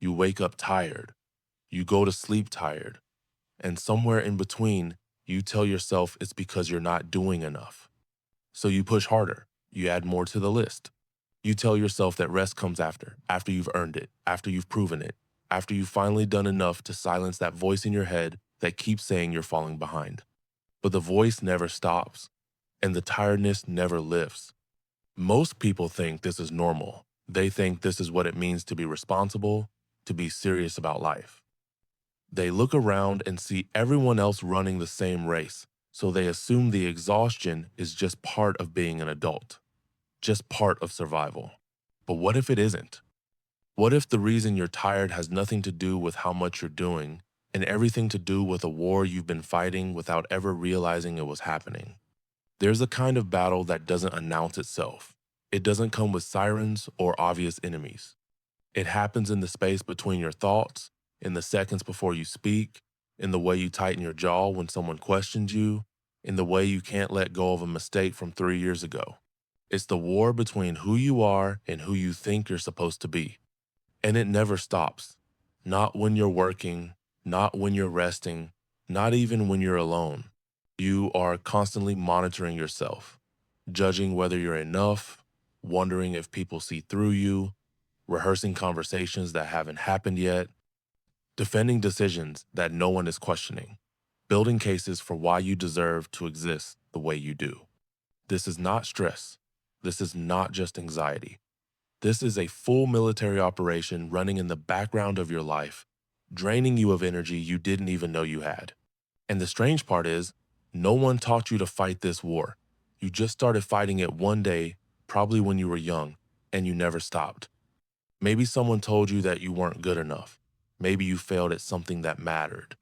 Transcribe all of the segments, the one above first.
You wake up tired. You go to sleep tired. And somewhere in between, you tell yourself it's because you're not doing enough. So you push harder. You add more to the list. You tell yourself that rest comes after you've earned it, after you've proven it, after you've finally done enough to silence that voice in your head that keeps saying you're falling behind. But the voice never stops, and the tiredness never lifts. Most people think this is normal. They think this is what it means to be responsible, to be serious about life. They look around and see everyone else running the same race, so they assume the exhaustion is just part of being an adult, just part of survival. But what if it isn't? What if the reason you're tired has nothing to do with how much you're doing and everything to do with a war you've been fighting without ever realizing it was happening? There's a kind of battle that doesn't announce itself. It doesn't come with sirens or obvious enemies. It happens in the space between your thoughts, in the seconds before you speak, in the way you tighten your jaw when someone questions you, in the way you can't let go of a mistake from 3 years ago. It's the war between who you are and who you think you're supposed to be. And it never stops. Not when you're working, not when you're resting, not even when you're alone. You are constantly monitoring yourself, judging whether you're enough, wondering if people see through you, rehearsing conversations that haven't happened yet, defending decisions that no one is questioning, building cases for why you deserve to exist the way you do. This is not stress. This is not just anxiety. This is a full military operation running in the background of your life, draining you of energy you didn't even know you had. And the strange part is, no one taught you to fight this war. You just started fighting it one day, probably when you were young, and you never stopped. Maybe someone told you that you weren't good enough. Maybe you failed at something that mattered.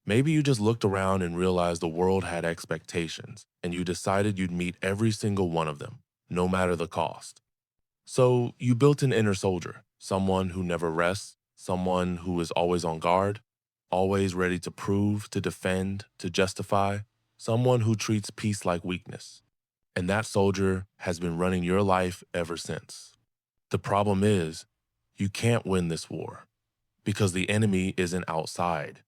Maybe you just looked around and realized the world had expectations, and you decided you'd meet every single one of them, no matter the cost. So you built an inner soldier, someone who never rests, someone who is always on guard, always ready to prove, to defend, to justify, someone who treats peace like weakness. And that soldier has been running your life ever since. The problem is, you can't win this war because the enemy isn't outside.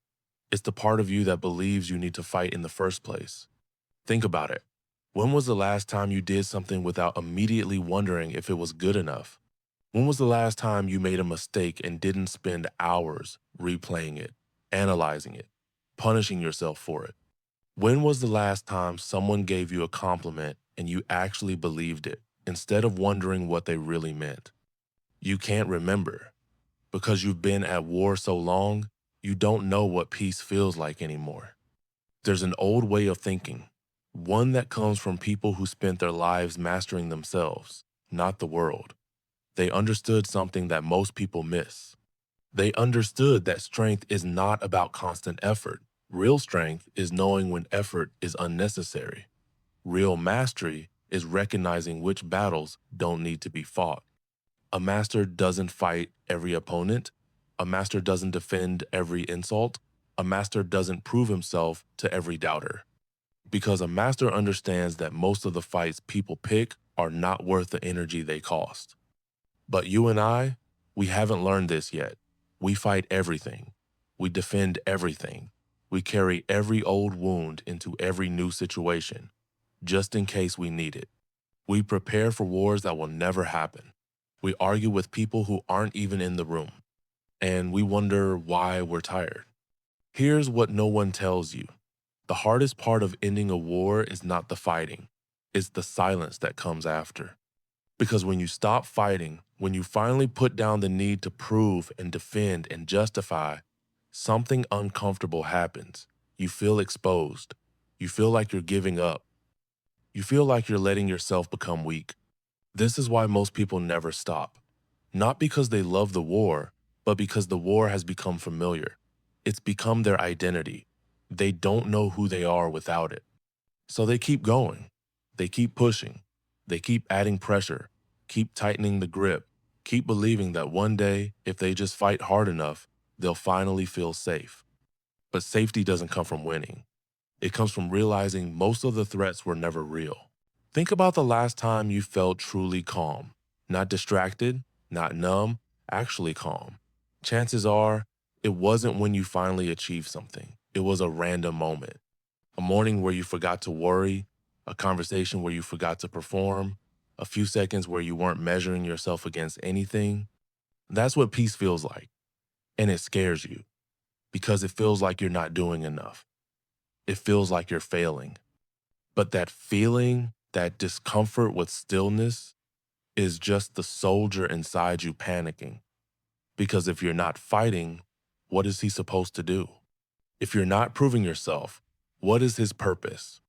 It's the part of you that believes you need to fight in the first place. Think about it. When was the last time you did something without immediately wondering if it was good enough? When was the last time you made a mistake and didn't spend hours replaying it, analyzing it, punishing yourself for it? When was the last time someone gave you a compliment and you actually believed it instead of wondering what they really meant? You can't remember. Because you've been at war so long, you don't know what peace feels like anymore. There's an old way of thinking, one that comes from people who spent their lives mastering themselves, not the world. They understood something that most people miss. They understood that strength is not about constant effort. Real strength is knowing when effort is unnecessary. Real mastery is recognizing which battles don't need to be fought. A master doesn't fight every opponent. A master doesn't defend every insult. A master doesn't prove himself to every doubter. Because a master understands that most of the fights people pick are not worth the energy they cost. But you and I, we haven't learned this yet. We fight everything. We defend everything. We carry every old wound into every new situation, just in case we need it. We prepare for wars that will never happen. We argue with people who aren't even in the room. And we wonder why we're tired. Here's what no one tells you. The hardest part of ending a war is not the fighting. It's the silence that comes after. Because when you stop fighting, when you finally put down the need to prove and defend and justify, something uncomfortable happens. You feel exposed. You feel like you're giving up. You feel like you're letting yourself become weak. This is why most people never stop. Not because they love the war, but because the war has become familiar. It's become their identity. They don't know who they are without it. So they keep going. They keep pushing. They keep adding pressure, keep tightening the grip, keep believing that one day, if they just fight hard enough, they'll finally feel safe. But safety doesn't come from winning. It comes from realizing most of the threats were never real. Think about the last time you felt truly calm. Not distracted, not numb, actually calm. chances are it wasn't when you finally achieved something. It was a random moment, a morning where you forgot to worry, a conversation where you forgot to perform, a few seconds where you weren't measuring yourself against anything. That's what peace feels like. And it scares you because it feels like you're not doing enough. It feels like you're failing. But that feeling, that discomfort with stillness, is just the soldier inside you panicking. Because if you're not fighting, what is he supposed to do? If you're not proving yourself, what is his purpose?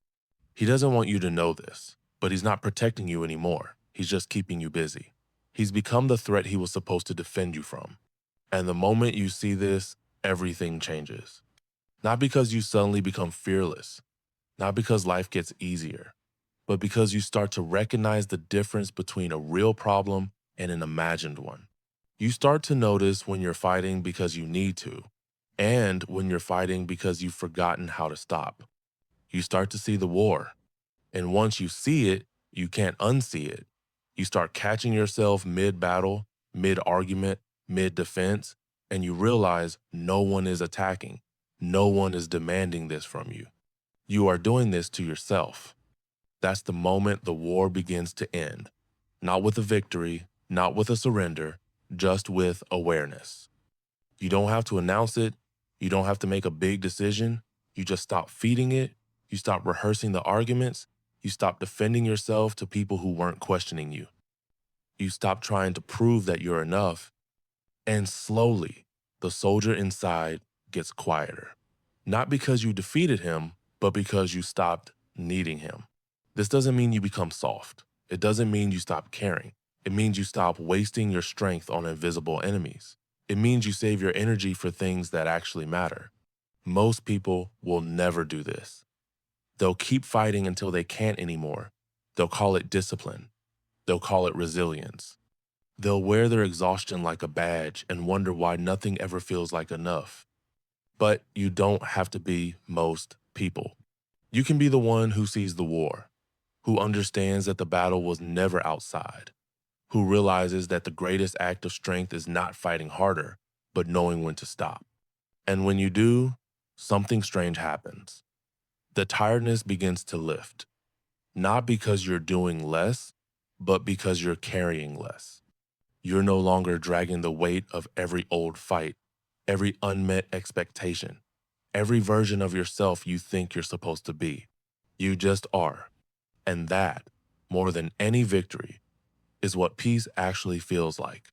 He doesn't want you to know this, but he's not protecting you anymore. He's just keeping you busy. He's become the threat he was supposed to defend you from. And the moment you see this, everything changes. Not because you suddenly become fearless, not because life gets easier, but because you start to recognize the difference between a real problem and an imagined one. You start to notice when you're fighting because you need to, and when you're fighting because you've forgotten how to stop. You start to see the war, and once you see it, you can't unsee it. You start catching yourself mid-battle, mid-argument, mid-defense, and you realize no one is attacking. No one is demanding this from you. You are doing this to yourself. That's the moment the war begins to end. Not with a victory, not with a surrender, just with awareness. You don't have to announce it. You don't have to make a big decision. You just stop feeding it. You stop rehearsing the arguments. You stop defending yourself to people who weren't questioning you. You stop trying to prove that you're enough. And slowly, the soldier inside gets quieter. Not because you defeated him, but because you stopped needing him. This doesn't mean you become soft. It doesn't mean you stop caring. It means you stop wasting your strength on invisible enemies. It means you save your energy for things that actually matter. Most people will never do this. They'll keep fighting until they can't anymore. They'll call it discipline. They'll call it resilience. They'll wear their exhaustion like a badge and wonder why nothing ever feels like enough. But you don't have to be most people. You can be the one who sees the war, who understands that the battle was never outside, who realizes that the greatest act of strength is not fighting harder, but knowing when to stop. And when you do, something strange happens. The tiredness begins to lift, not because you're doing less, but because you're carrying less. You're no longer dragging the weight of every old fight, every unmet expectation, every version of yourself you think you're supposed to be. You just are. And that, more than any victory, is what peace actually feels like.